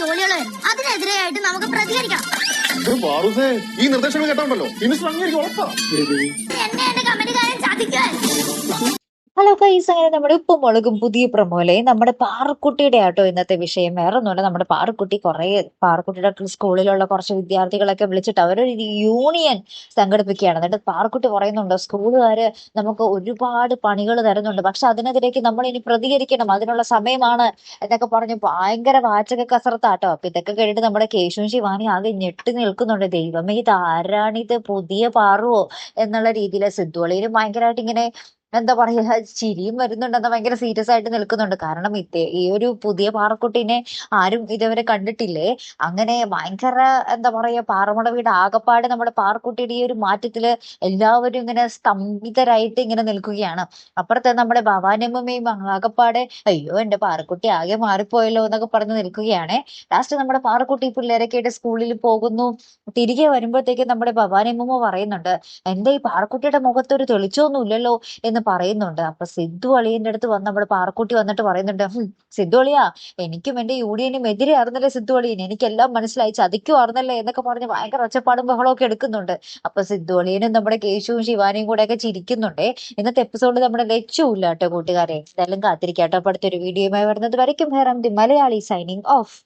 ജോലികൾ വരുന്നു. അതിനെതിരെയായിട്ട് നമുക്ക് പ്രതികരിക്കണം. ഈ നിർദ്ദേശങ്ങൾ കേട്ടോണ്ടല്ലോ എന്നെ എന്റെ കമ്പനിക്കാരൻ ചതിക്കാൻ. ഹലോ ഗൈസ്, അങ്ങനെ നമ്മുടെ ഉപ്പും മുളകും പുതിയ പ്രമോലെ നമ്മുടെ പാറക്കുട്ടിയുടെ ആട്ടോ ഇന്നത്തെ വിഷയം. വേറെ ഒന്നുമില്ല, നമ്മുടെ പാറക്കുട്ടിയുടെ സ്കൂളിലുള്ള കുറച്ച് വിദ്യാർത്ഥികളൊക്കെ വിളിച്ചിട്ട് അവരൊരു യൂണിയൻ സംഘടിപ്പിക്കുകയാണ്. എന്നിട്ട് പാറക്കുട്ടി പറയുന്നുണ്ട്, സ്കൂളുകാര് നമുക്ക് ഒരുപാട് പണികൾ തരുന്നുണ്ട്, പക്ഷെ അതിനെതിരേക്ക് നമ്മൾ ഇനി പ്രതികരിക്കണം, അതിനുള്ള സമയമാണ് എന്നൊക്കെ പറഞ്ഞ് ഭയങ്കര വാചക കസർത്താട്ടോ. അപ്പൊ ഇതൊക്കെ കേട്ടിട്ട് നമ്മുടെ കേശുവും ശിവാനി ആകെ ഞെട്ടി നിൽക്കുന്നുണ്ട്. ദൈവമേ, ഇത് ആരാണിത്, പുതിയ പാറുവോ എന്നുള്ള രീതിയിൽ. സിദ്ധുവളിയിലും ഭയങ്കരമായിട്ട് ഇങ്ങനെ എന്താ പറയാ, ചിരിയും വരുന്നുണ്ടെന്ന് ഭയങ്കര സീരിയസ് ആയിട്ട് നിൽക്കുന്നുണ്ട്. കാരണം ഈ ഒരു പുതിയ പാറക്കുട്ടീനെ ആരും ഇതുവരെ കണ്ടിട്ടില്ലേ. അങ്ങനെ ഭയങ്കര എന്താ പറയാ, പാറമട വീട് ആകപ്പാട് നമ്മുടെ പാറക്കുട്ടിയുടെ ഈ ഒരു മാറ്റത്തില് എല്ലാവരും ഇങ്ങനെ സ്തംഭിതരായിട്ട് ഇങ്ങനെ നിൽക്കുകയാണ്. അപ്പുറത്തെ നമ്മുടെ ഭവാനിയമ്മയും ആകപ്പാടെ അയ്യോ എന്റെ പാറക്കുട്ടി ആകെ മാറിപ്പോയല്ലോ എന്നൊക്കെ പറഞ്ഞ് നിൽക്കുകയാണ്. ലാസ്റ്റ് നമ്മുടെ പാറക്കുട്ടി പിള്ളേരൊക്കെ ആയിട്ട് സ്കൂളിൽ പോകുന്നു. തിരികെ വരുമ്പോഴത്തേക്കും നമ്മുടെ ഭവാനിയമ്മ പറയുന്നുണ്ട്, എന്റെ ഈ പാറക്കുട്ടിയുടെ മുഖത്ത് ഒരു തെളിച്ചൊന്നും ഇല്ലല്ലോ എന്ന് പറയുന്നുണ്ട്. അപ്പൊ സിദ്ധു അളിയന്റെ അടുത്ത് വന്ന് നമ്മുടെ പാറക്കുട്ടി വന്നിട്ട് പറയുന്നുണ്ട്, സിദ്ധു അളിയാ, എനിക്കും എന്റെ യൂണിയനും എതിരെ ആർന്നല്ലേ സിദ്ധു അളിയൻ, എനിക്കെല്ലാം മനസ്സിലായി, ചതിക്കുമാർന്നല്ലേ എന്നൊക്കെ പറഞ്ഞ് ഭയങ്കര ഒച്ചപ്പാടും ബഹളമൊക്കെ എടുക്കുന്നുണ്ട്. അപ്പൊ സിദ്ധു അളിയനും നമ്മുടെ കേശുവും ശിവാനിയും കൂടെ ഒക്കെ ചിരിക്കുന്നുണ്ടേ. ഇന്നത്തെ എപ്പിസോഡിൽ നമ്മുടെ ലക്ഷ്യമില്ല കേട്ടോ കൂട്ടുകാരെ. എന്തായാലും കാത്തിരിക്കാട്ടോ. അപ്പൊ അടുത്തൊരു വീഡിയോയുമായി വരുന്നത് വരയ്ക്കും ഹെറം ദി മലയാളി സൈനിങ് ഓഫ്.